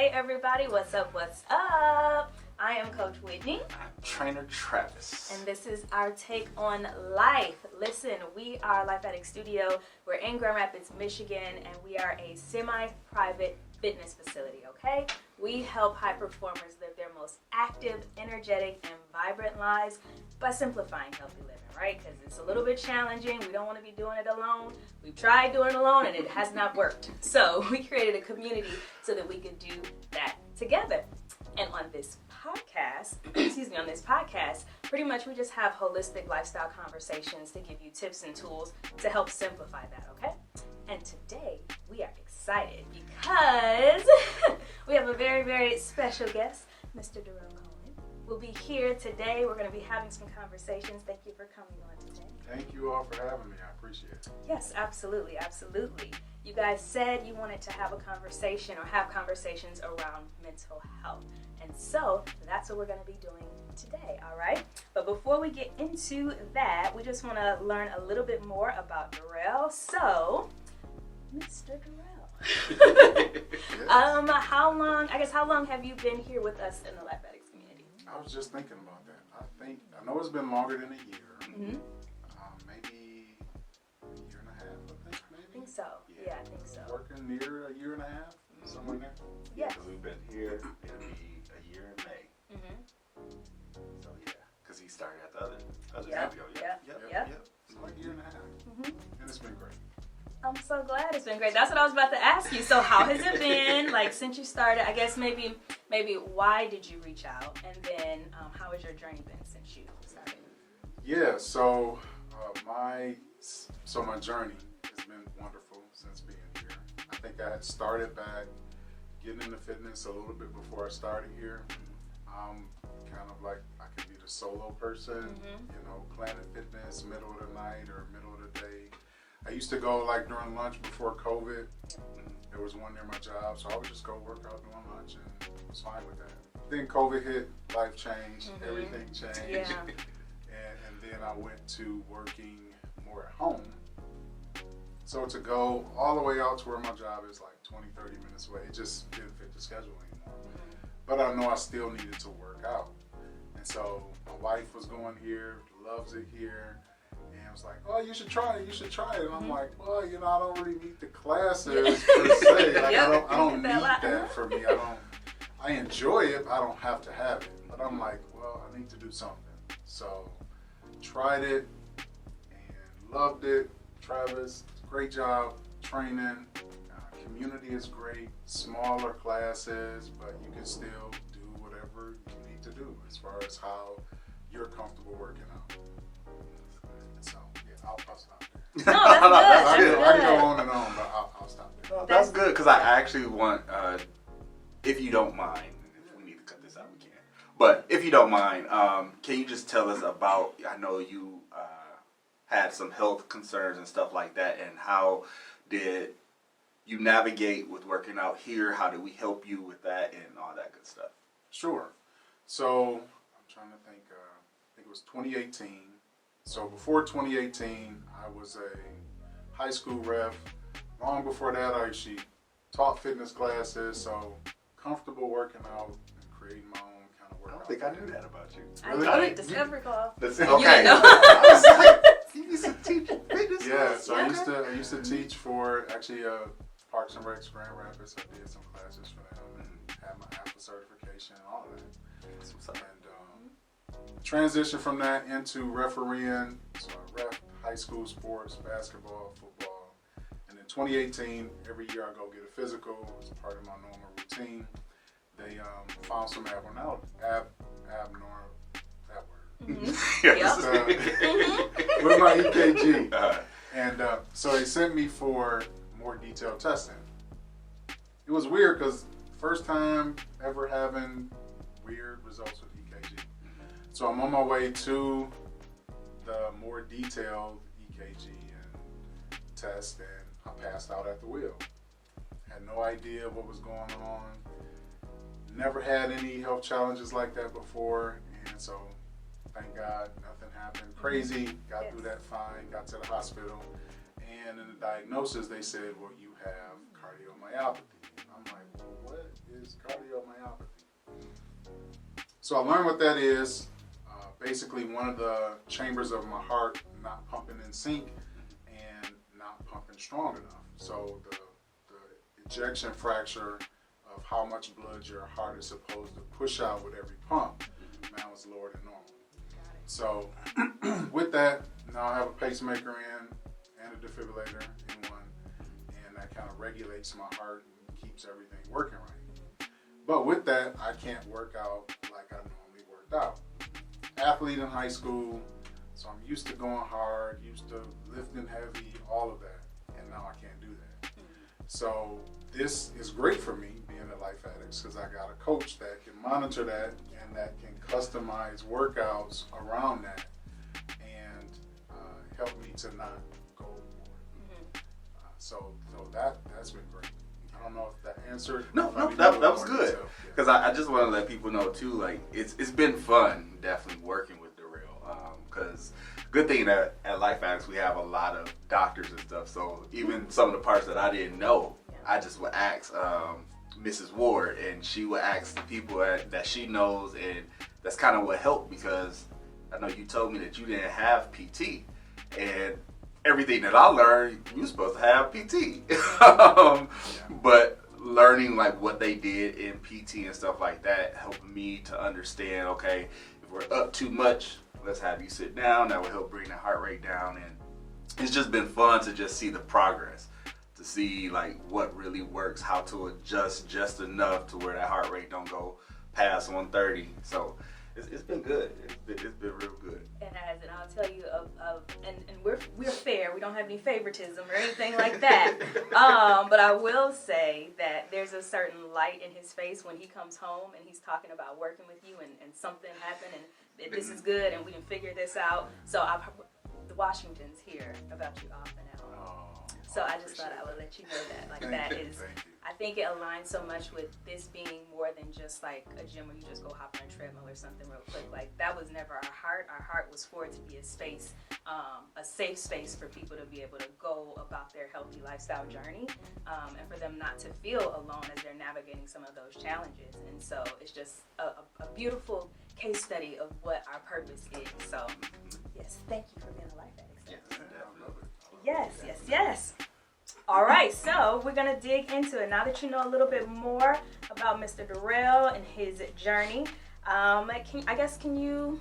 Hey everybody, what's up, what's up? I am Coach Whitney. I'm Trainer Travis. And this is our take on life. Listen, we are Life Addicts Studio. We're in Grand Rapids, Michigan, and we are a semi-private fitness facility, okay? We help high performers live their most active, energetic, and vibrant lives by simplifying healthy living, right? Because it's a little bit challenging. We don't want to be doing it alone. We've tried doing it alone and it has not worked. So we created a community so that we could do that together. And on this podcast, pretty much we just have holistic lifestyle conversations to give you tips and tools to help simplify that, okay? And today we are excited because we have a very, very special guest, Mr. Duriel. We'll be here today. We're going to be having some conversations. Thank you for coming on today. Thank you all for having me. I appreciate it. Yes, absolutely, absolutely. You guys said you wanted to have a conversation or have conversations around mental health. And so that's what we're going to be doing today, all right? But before we get into that, we just want to learn a little bit more about Duriel. So, Mr. Duriel, Yes. how long have you been here with us in the Life Addicts community? I was just thinking about that. I know it's been longer than a year. Mm-hmm. Maybe a year and a half, I think, maybe. I think so. Yeah, I think so. Working near a year and a half, somewhere in there. Yes. Because we've been here, it'll be a year in May. Mm-hmm. So yeah, because he started at the other Yep, studio. yep. It's like a year and a half. Mm-hmm. And it's been great. I'm so glad it's been great. That's what I was about to ask you. So how has it been, like, since you started? I guess maybe why did you reach out? And then how has your journey been since you started? Yeah, so my journey has been wonderful since being here. I think I had started back getting into fitness a little bit before I started here. Kind of like I could be the solo person, Planet Fitness, middle of the night or middle of the day. I used to go like during lunch before COVID. There was one near my job, so I would just go work out during lunch and I was fine with that. Then COVID hit, life changed, everything changed. Yeah. And then I went to working more at home. So to go all the way out to where my job is like 20, 30 minutes away, it just didn't fit the schedule anymore. But I know I still needed to work out. And so my wife was going here, loves it here. And I was like, oh, you should try it. And I'm like, well, I don't really need the classes per se. Like, I don't need that for me. I enjoy it, but I don't have to have it. But I'm like, well, I need to do something. So tried it and loved it. Travis, great job training. Community is great. Smaller classes, but you can still do whatever you need to do as far as how you're comfortable working out. So yeah, I'll stop there. No, that's good. I can go on and on, but I'll stop there. No, that's good because I actually want, if you don't mind, if we need to cut this out, we can. But if you don't mind, can you just tell us about? I know you had some health concerns and stuff like that, and how did you navigate with working out here? How did we help you with that and all that good stuff? Sure. So I'm trying to think. I think it was 2018. So before 2018, I was a high school ref. Long before that, I actually taught fitness classes. So comfortable working out and creating my own kind of I workout. don't think I knew that about you. Really? I did Discovery Call. Okay. You I was like, you used to teach fitness. Yeah, so Okay. I used to teach for actually Parks and Recs Grand Rapids. I did some classes for them and had my APA certification and all of that. That's what's up. And transitioned from that into refereeing. So I ref high school sports, basketball, football. And in 2018, every year I go get a physical as part of my normal routine. They found some abnormal, with my EKG. And so they sent me for more detailed testing. It was weird because first time ever having weird results with EKG. So I'm on my way to the more detailed EKG and test, and I passed out at the wheel. Had no idea what was going on. Never had any health challenges like that before, and so thank God nothing happened crazy. Got through that fine, got to the hospital, and in the diagnosis they said, well, you have cardiomyopathy. I'm like, well, what is cardiomyopathy? So I learned what that is. Basically, one of the chambers of my heart not pumping in sync and not pumping strong enough. So the ejection fracture of how much blood your heart is supposed to push out with every pump, man, was lower than normal. So with that, now I have a pacemaker in and a defibrillator in one, and that kind of regulates my heart and keeps everything working right. But with that, I can't work out like I normally worked out. Athlete in high school, so I'm used to going hard, used to lifting heavy, all of that, and now I can't do that. So this is great for me, being a Life Addicts, because I got a coach that can monitor that and that can customize workouts around that and help me to not go overboard. So that's been great. I don't know if that answered. No, that was good. Because I just want to let people know too, like it's been fun, definitely working with Duriel. Because good thing that at Life Addicts we have a lot of doctors and stuff. So even some of the parts that I didn't know, I just would ask Mrs. Ward, and she would ask the people that she knows, and that's kind of what helped. Because I know you told me that you didn't have PT, and everything that I learned, you were supposed to have PT. But learning like what they did in PT and stuff like that helped me to understand, okay, if we're up too much, let's have you sit down. That will help bring the heart rate down. And it's just been fun to just see the progress, to see like what really works, how to adjust just enough to where that heart rate don't go past 130. So it's been good. It's been real good. It has, and I'll tell you and we're fair. We don't have any favoritism or anything like that. But I will say that there's a certain light in his face when he comes home and he's talking about working with you and something happened and this is good and we can figure this out. So the Washingtons hear about you often at home. So I just thought I would let you know that. Like that is, I think it aligns so much with this being more than just like a gym where you just go hop on a treadmill or something real quick. Like that was never our heart. Our heart was for it to be a space, a safe space for people to be able to go about their healthy lifestyle journey, and for them not to feel alone as they're navigating some of those challenges. And so it's just a beautiful case study of what our purpose is. So yes, thank you for being a Life Addict. Yes. All right, so we're going to dig into it. Now that you know a little bit more about Mr. Duriel and his journey, can you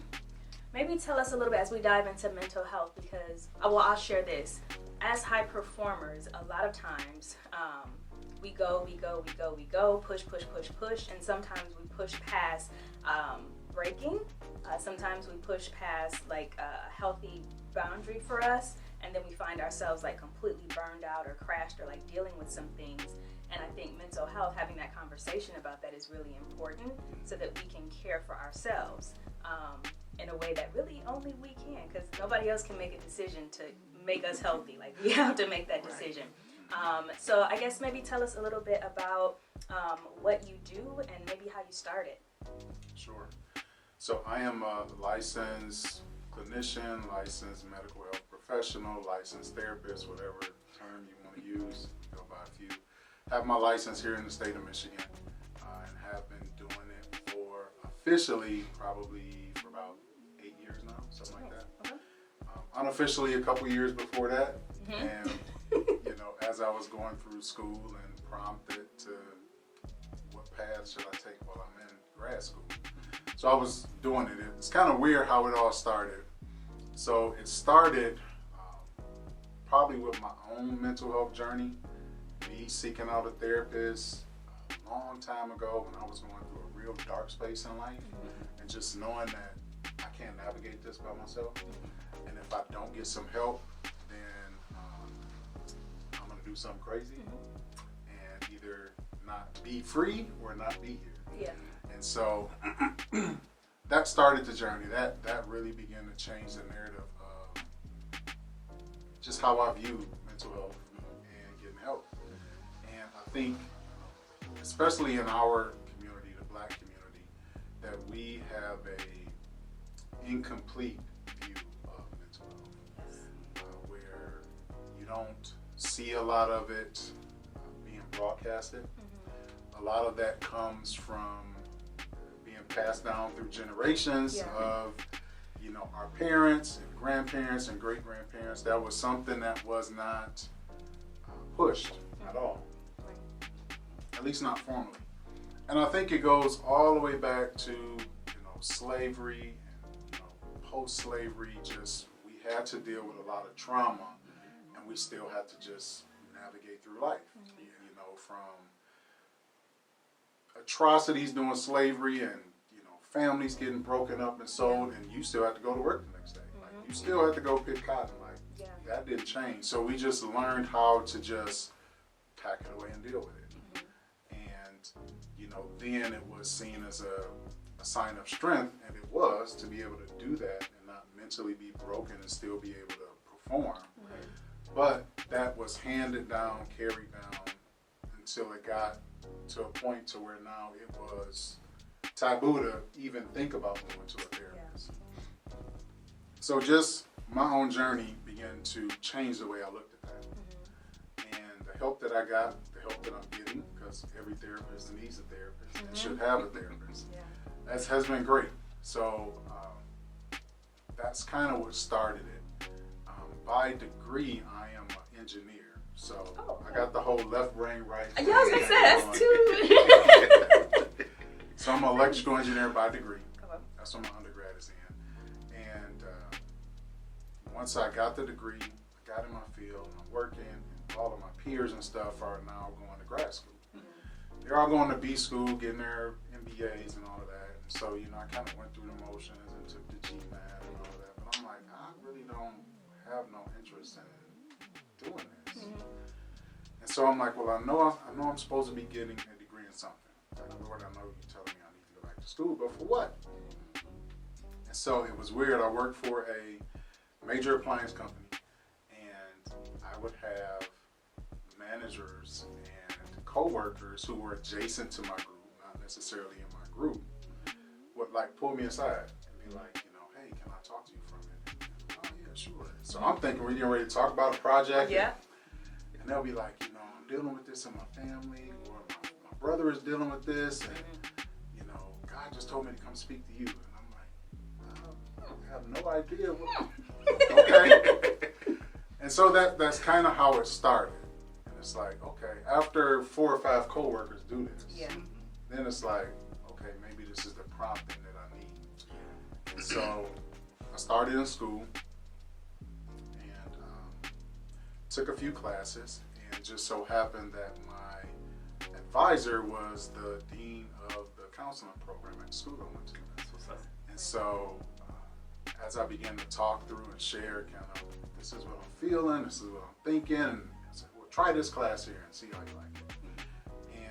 maybe tell us a little bit as we dive into mental health? Because, I'll share this. As high performers, a lot of times we go, push, and sometimes we push past breaking. Sometimes we push past like a healthy boundary for us. And then we find ourselves like completely burned out or crashed or like dealing with some things. And I think mental health, having that conversation about that is really important so that we can care for ourselves in a way that really only we can, because nobody else can make a decision to make us healthy. Like we have to make that decision. So I guess maybe tell us a little bit about what you do and maybe how you started. Sure. So I am a licensed clinician, licensed medical health professional, licensed therapist, whatever term you want to use, go by a few. Have my license here in the state of Michigan, and have been doing it for officially probably for about 8 years now, something like that. Unofficially a couple years before that, and as I was going through school and prompted to what path should I take while I'm in grad school. So I was doing it. It's kind of weird how it all started. So it started probably with my own mental health journey, me seeking out a therapist a long time ago when I was going through a real dark space in life, and just knowing that I can't navigate this by myself, and if I don't get some help, then I'm gonna do something crazy and either not be free or not be here. Yeah. And so that started the journey. That really began to change the narrative of just how I view mental health and getting help. And I think, especially in our community, the Black community, that we have a incomplete view of mental health, where you don't see a lot of it being broadcasted. A lot of that comes from being passed down through generations Yeah. of, you know, our parents and grandparents and great grandparents. That was something that was not pushed at all, at least not formally. And I think it goes all the way back to, you know, slavery and, you know, post-slavery. Just we had to deal with a lot of trauma, and we still had to just navigate through life. You know, from atrocities during slavery and, you know, families getting broken up and sold, and you still have to go to work the next day. Like, you still have to go pick cotton. Like, that didn't change. So we just learned how to just pack it away and deal with it. And, you know, then it was seen as a sign of strength, and it was, to be able to do that and not mentally be broken and still be able to perform. But that was handed down, carried down, until it got to a point to where now it was taboo to even think about going to a therapist. So just my own journey began to change the way I looked at that. And the help that I got, the help that I'm getting, because every therapist needs a therapist and should have a therapist, that has been great. So that's kind of what started it. By degree, I am an engineer. So I got the whole left brain, right brain. Yeah, I was going to say, that's too. So I'm an electrical engineer by degree. That's what my undergrad is in. And once I got the degree, I got in my field, I'm working, and all of my peers and stuff are now going to grad school. They're all going to B school, getting their MBAs and all of that. And so, you know, I kind of went through the motions and took the GMAT and all of that. But I'm like, I really don't have no interest in doing this. And so I'm like, well, I know I'm supposed to be getting a degree in something. Like, Lord, I know you're telling me I need to go back to school, but for what? And so it was weird. I worked for a major appliance company, and I would have managers and co-workers who were adjacent to my group, not necessarily in my group, would like pull me aside and be like, you know, hey, can I talk to you for a minute? And, oh yeah, sure. So I'm thinking we're getting ready to talk about a project. And they'll be like, you know, I'm dealing with this in my family, or my brother is dealing with this, and, you know, God just told me to come speak to you. And I'm like, I have no idea. Okay. And so that's kind of how it started. And it's like, okay, after 4 or 5 coworkers do this, then it's like, okay, maybe this is the prompting that I need. And so I started in school and took a few classes, and just so happened that my advisor was the dean of the counseling program at the school I went to. And so as I began to talk through and share kind of, this is what I'm feeling, this is what I'm thinking, and I said, well, try this class here and see how you like it.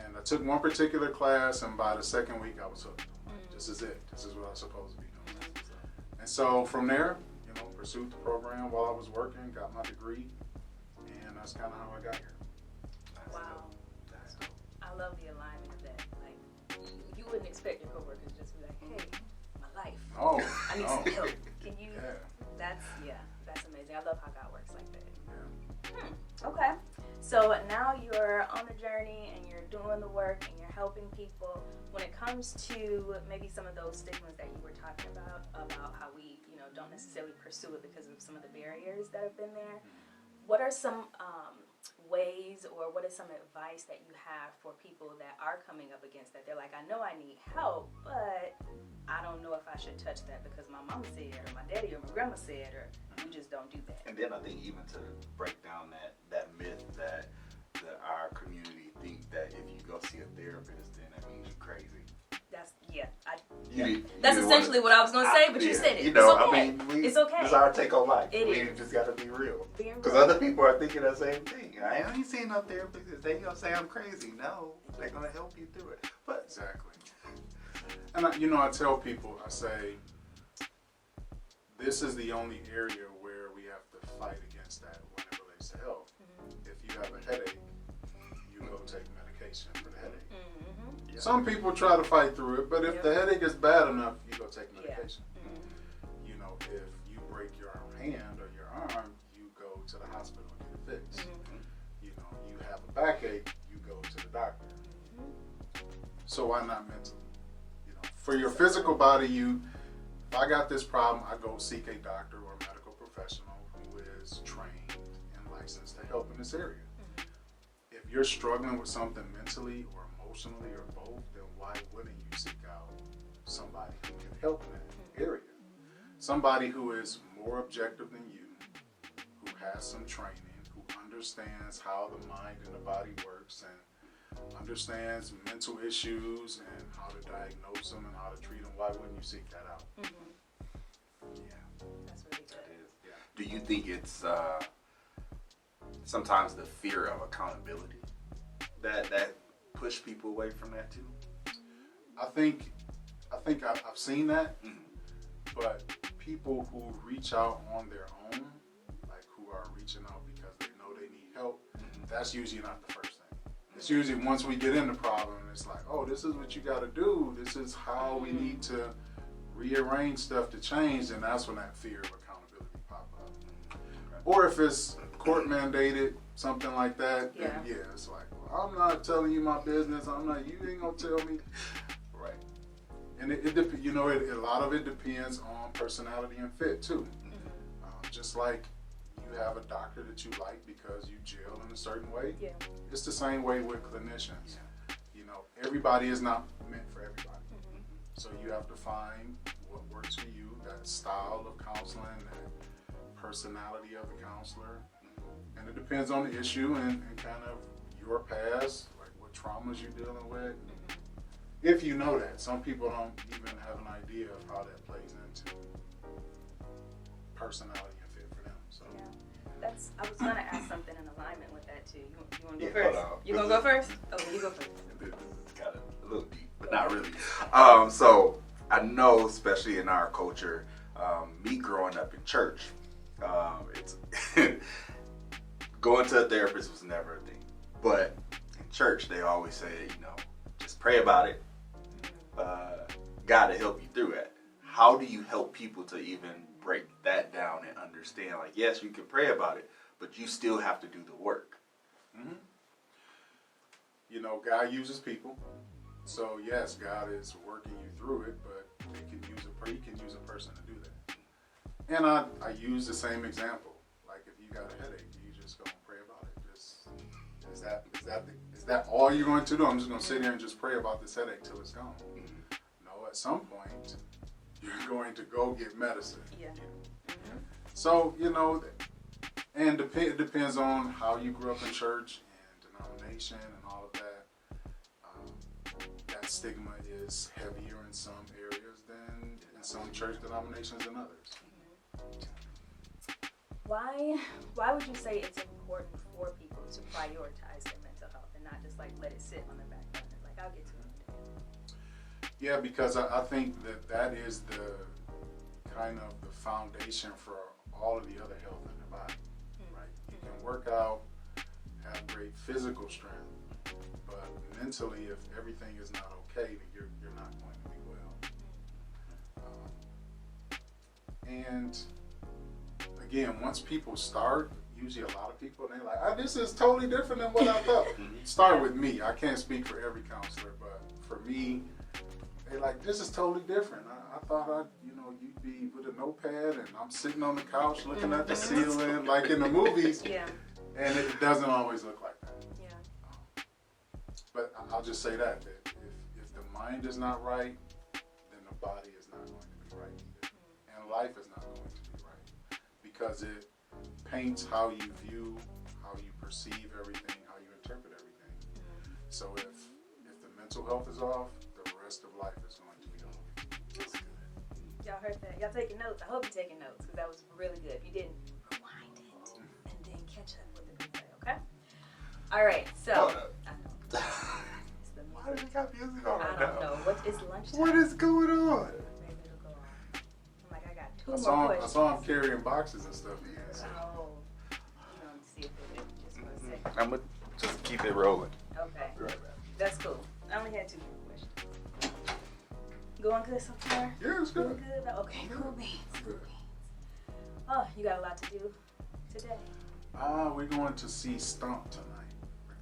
And I took one particular class, and by the second week I was hooked. This is it. This is what I'm supposed to be doing. And so from there, you know, pursued the program while I was working, got my degree, and that's kind of how I got here. Wow. I love the alignment of that. Like, you wouldn't expect your coworkers just to be like, hey, my life. Oh, I need some help. Can you? Yeah. That's amazing. I love how God works like that. Okay. So now you're on the journey and you're doing the work and you're helping people. When it comes to maybe some of those stigmas that you were talking about how we, you know, don't necessarily pursue it because of some of the barriers that have been there, what are some ways, or what is some advice that you have for people that are coming up against that? They're like, I know I need help, but I don't know if I should touch that because my mama said, or my daddy or my grandma said, or we just don't do that. And then I think even to break down that myth that our community think that if you go see a therapist, then that means you're crazy. That's essentially what I was going to say, but you said it. You know, it's okay. I mean, it's okay. It's our take on life. It we is. just got to be real. Being Because real. other people are thinking the same thing. I ain't seen no therapist. They going to say I'm crazy. No, they're going to help you through it. But Exactly. And I tell people, I say, this is the only area where we have to fight against that when it relates to health. If you have a headache, you go take medication for the headache. Yeah. Some people try to fight through it, but if the headache is bad enough, you go take medication. You know, if you break your hand or your arm, you go to the hospital and get it fixed. You know, you have a backache, you go to the doctor. So why not mentally? You know, For your physical body, if I got this problem, I go seek a doctor or a medical professional who is trained and licensed to help in this area. If you're struggling with something mentally or emotionally or both, then why wouldn't you seek out somebody who can help in that area? Somebody who is more objective than you, who has some training, who understands how the mind and the body works and understands mental issues and how to diagnose them and how to treat them. Why wouldn't you seek that out? Yeah, That's really good. yeah. Do you think it's sometimes the fear of accountability that push people away from that too? I think I've seen that, but people who reach out on their own, like who are reaching out because they know they need help, that's usually not the first thing. It's usually once we get in the problem, it's like, oh, this is what you got to do. This is how we need to rearrange stuff to change, and that's when that fear of accountability pop up. Okay. Or if it's court mandated, something like that, then it's like, well, I'm not telling you my business. You ain't gonna tell me. Right. And a lot of it depends on personality and fit too. Just like you have a doctor that you like because you gel in a certain way. Yeah. It's the same way with clinicians. Yeah. Everybody is not meant for everybody. So you have to find what works for you, that style of counseling, that personality of the counselor. And it depends on the issue and kind of your past, like what traumas you're dealing with. If you know that. Some people don't even have an idea of how that plays into personality and fit for them. So I was gonna ask something in alignment with that too. You wanna go hold first? on. You gonna go first? Okay, you go first. This is kind of a little deep, but not really. So I know, especially in our culture, me growing up in church, it's going to a therapist was never a thing. But in church, they always say, just pray about it. God to help you through it. How do you help people to even break that down and understand? Like, yes, you can pray about it, but you still have to do the work. God uses people. So yes, God is working you through it, but he can use a person to do that. And I use the same example. Like if you got a headache, you just go and pray about it. Is that all you're going to do? I'm just going to sit here and just pray about this headache till it's gone. No, at some point you're going to go get medicine. Yeah. So and it depends on how you grew up in church and denomination and all of that. That stigma is heavier in some areas than in some church denominations and others. Why would you say it's important for people to prioritize their mental health and not just like let it sit on the back burner? Like, I'll get to it. Yeah, because I think that is the kind of the foundation for all of the other health in the body, right? You can work out, have great physical strength, but mentally, if everything is not okay, then you're not going to be well. And again, once people start, usually a lot of people, they're like, this is totally different than what I thought. Start with me. I can't speak for every counselor, but for me, they're like, this is totally different. I thought you'd be with a notepad and I'm sitting on the couch looking at the ceiling like in the movies. Yeah. And it doesn't always look like that. Yeah. But I'll just say that if the mind is not right, then the body is not going to be right either. And life is not going to be right. Because it paints how you view, how you perceive everything, how you interpret everything. So if the mental health is off, the rest of life is going to be off. That's good. Y'all heard that? Y'all taking notes? I hope you're taking notes because that was really good. If you didn't, rewind it and then catch up with the replay, okay? All right, so. I know. Why does it got music on right now? I don't know. It's lunchtime. What is going on? Maybe it'll go on. I'm like, I got two more questions. I saw him carrying boxes and stuff. So. Oh. Let's see if it is just for a second. I'm going to just keep it rolling. Okay. Be right back. That's cool. I only had two more questions. Going good so far? Yeah, it's good. Good? Okay, cool beans. Cool beans. Oh, you got a lot to do today. We're going to see Stomp tonight.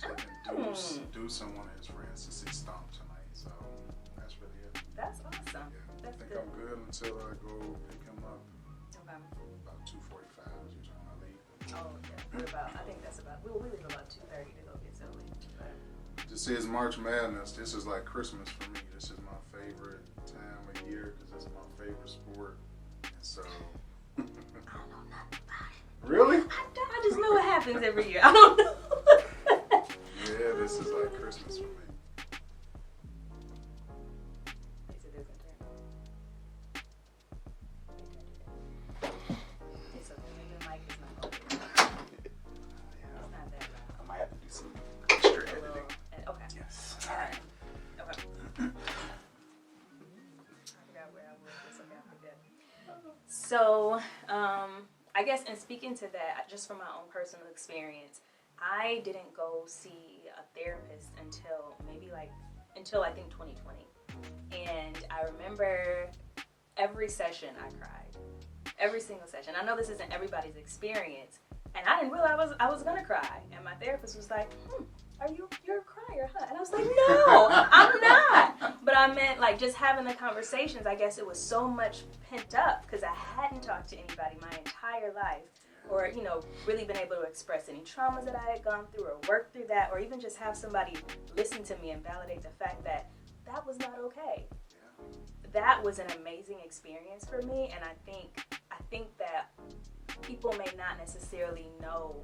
We're taking Deuce and one of his friends to see Stomp tonight. So that's really it. That's awesome. Yeah. That's I think good. I'm good until I go pick him up Okay. about 2:45 is usually when I leave. Oh, yeah. We're about, I think that's about, we leave about 2:30 to go get Zoe. But This is March Madness. This is like Christmas for me. This is my favorite time of year because it's my favorite sport. And so, I don't know nothing about it. really? I just know what happens every year. I don't know. Yeah, this is like Christmas for me. It's a different turn. It's okay. Maybe the mic is not going to Yeah, It's not that loud. I might have to do some extra A editing. little, okay. Yes. All right. Okay. I forgot where I was. It's okay. I forget. So, I guess in speaking to that, just from my own personal experience, I didn't go see a therapist until I think 2020. And I remember every session I cried. Every single session. I know this isn't everybody's experience, and I didn't realize I was gonna cry. And my therapist was like, you're a crier, huh? And I was like, no, I'm not. But I meant like just having the conversations. I guess it was so much pent up because I hadn't talked to anybody my entire life, or really been able to express any traumas that I had gone through, or work through that, or even just have somebody listen to me and validate the fact that that was not okay. That was an amazing experience for me, and I think that people may not necessarily know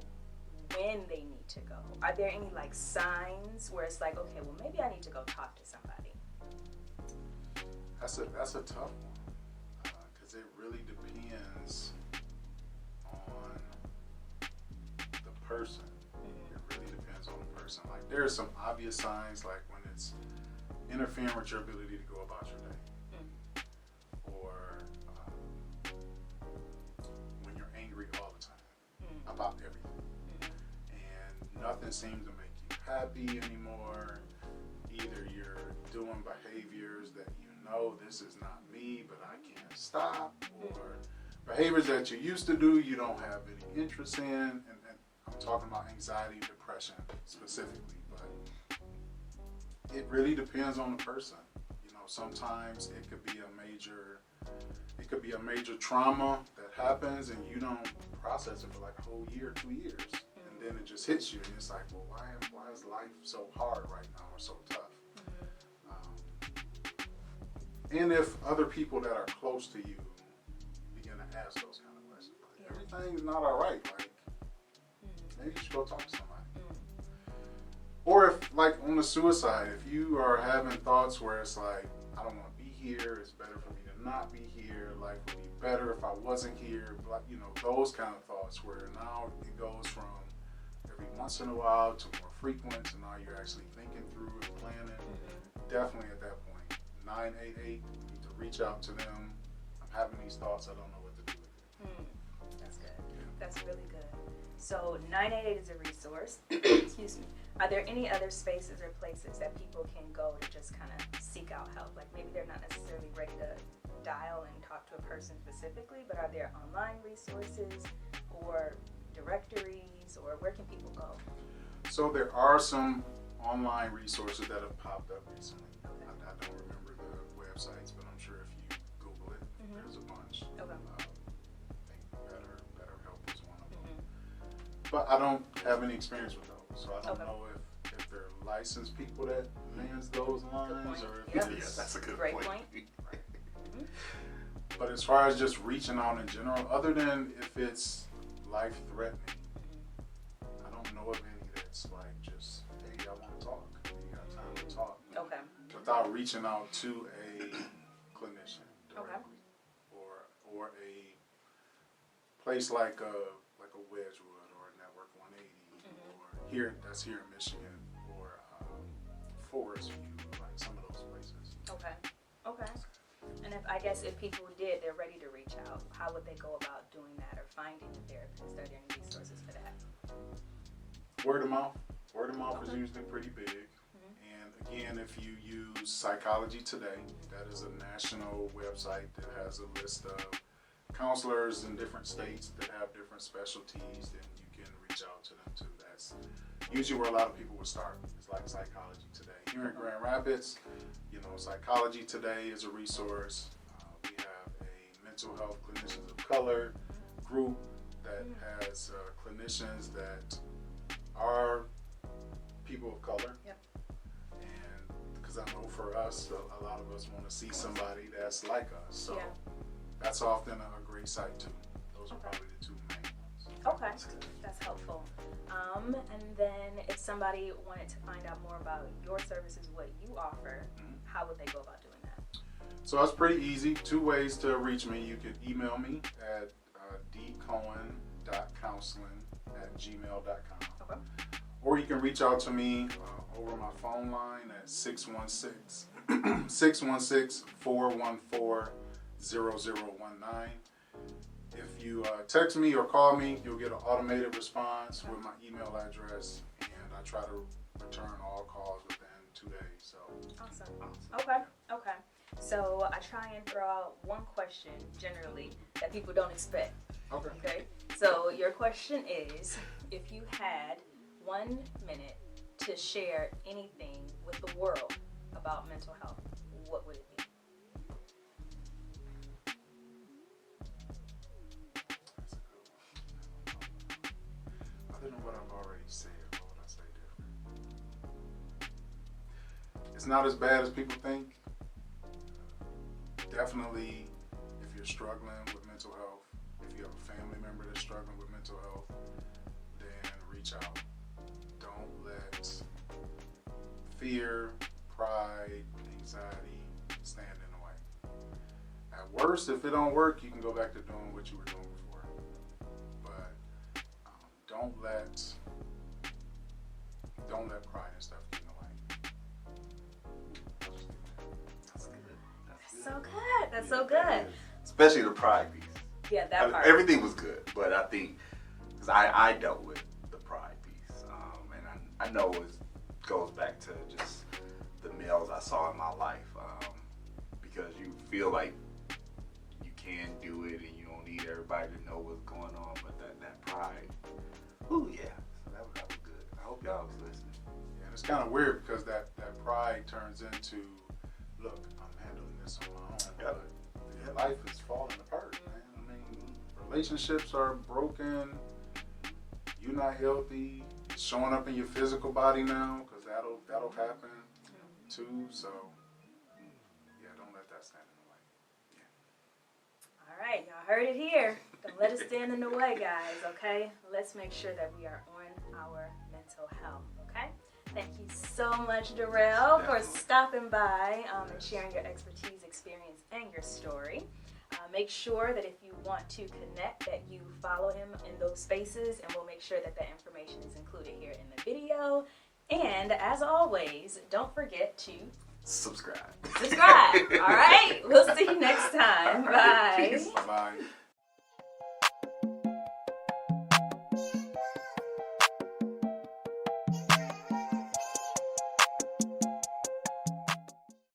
when they need to go. Are there any like signs where it's like, okay, well maybe I need to go talk to somebody? That's a tough one because it really depends on the person. It really depends on the person. Like there are some obvious signs, like when it's interfering with your ability to go about your day, or when you're angry all the time about everything, and nothing seems to make you happy anymore. Either you're doing behaviors that this is not me, but I can't stop, or behaviors that you used to do you don't have any interest in, and I'm talking about anxiety, depression specifically, but it really depends on the person. Sometimes it could be a major trauma that happens and you don't process it for like a whole year, 2 years, and then it just hits you and it's like, well, why is life so hard right now, or so tough? And if other people that are close to you begin to ask those kind of questions, like, everything's not all right, like, maybe you should go talk to somebody. Or if, like, on the suicide, if you are having thoughts where it's like, I don't want to be here, it's better for me to not be here, life would be better if I wasn't here, like, those kind of thoughts where now it goes from every once in a while to more frequent, and now you're actually thinking through and planning. Definitely at that point. 988, you need to reach out to them. I'm having these thoughts, I don't know what to do with it. That's good. That's really good. So 988 is a resource. Excuse me. Are there any other spaces or places that people can go to just kind of seek out help? Like maybe they're not necessarily ready to dial and talk to a person specifically, but are there online resources or directories, or where can people go? So there are some online resources that have popped up recently. I don't remember the websites, but I'm sure if you Google it, there's a bunch. Okay. I think BetterHelp is one of them. But I don't have any experience with those, so I don't know if they're licensed people that mans those lines, or if it's... that's a good Great point. point. But as far as just reaching out in general, other than if it's life-threatening, I don't know of any that's like just, hey, I want to talk. You got time to talk. Okay. Without reaching out to a clinician directly, or a place like a Wedgwood or a Network 180, or here in Michigan, or Forest View, like some of those places. Okay. And if people they're ready to reach out, how would they go about doing that or finding a therapist? Are there any resources for that? Word of mouth. Word of mouth is usually pretty big. And again, if you use Psychology Today, that is a national website that has a list of counselors in different states that have different specialties, then you can reach out to them too. That's usually where a lot of people would start. It's like Psychology Today. here in Grand Rapids. You know, Psychology Today is a resource. We have a mental health clinicians of color group that has clinicians that are people of color. Yep. And because I know for us, a lot of us want to see somebody that's like us. So Yeah. that's often a great site too. Those are probably the two main ones. Okay, that's helpful. And then if somebody wanted to find out more about your services, what you offer, how would they go about doing that? So that's pretty easy. 2 ways to reach me. You can email me at dcohen.counseling@gmail.com. Okay. Or you can reach out to me over my phone line at 616-414-0019. If you text me or call me, you'll get an automated response with my email address, and I try to return all calls within 2 days. So Awesome. Okay. So I try and throw out one question generally that people don't expect. Okay. So your question is, if you had 1 minute to share anything with the world about mental health, what would it be? That's a good one. Other than what I've already said, what would I say different? It's not as bad as people think. Definitely, if you're struggling with mental health, if you have a family member that's struggling with mental health, then reach out. Don't let fear, pride, anxiety stand in the way. At worst, if it don't work, you can go back to doing what you were doing before. But don't let pride and stuff get in the way. That's so good. Especially the pride piece. Yeah, that part. Everything was good, but I think because I dealt with the pride piece, and I know it goes back to just the males I saw in my life, because you feel like you can do it and you don't need everybody to know what's going on, but that pride, ooh yeah, so that was good. I hope y'all was listening. Yeah, and it's kind of weird because that pride turns into, look, I'm handling this on my own. Yep. But life is falling apart, man. I mean, relationships are broken. You're not healthy. It's showing up in your physical body now, because that'll happen too. So yeah, don't let that stand in the way. All right, y'all heard it here. Don't let it stand in the way, guys, okay? Let's make sure that we are on our mental health, okay? Thank you so much, Duriel, for stopping by and sharing your expertise, experience, and your story. Make sure that if you want to connect, that you follow him in those spaces, and we'll make sure that that information is included here in the video. And as always, don't forget to Subscribe. All right? We'll see you next time. Bye. Peace. Bye.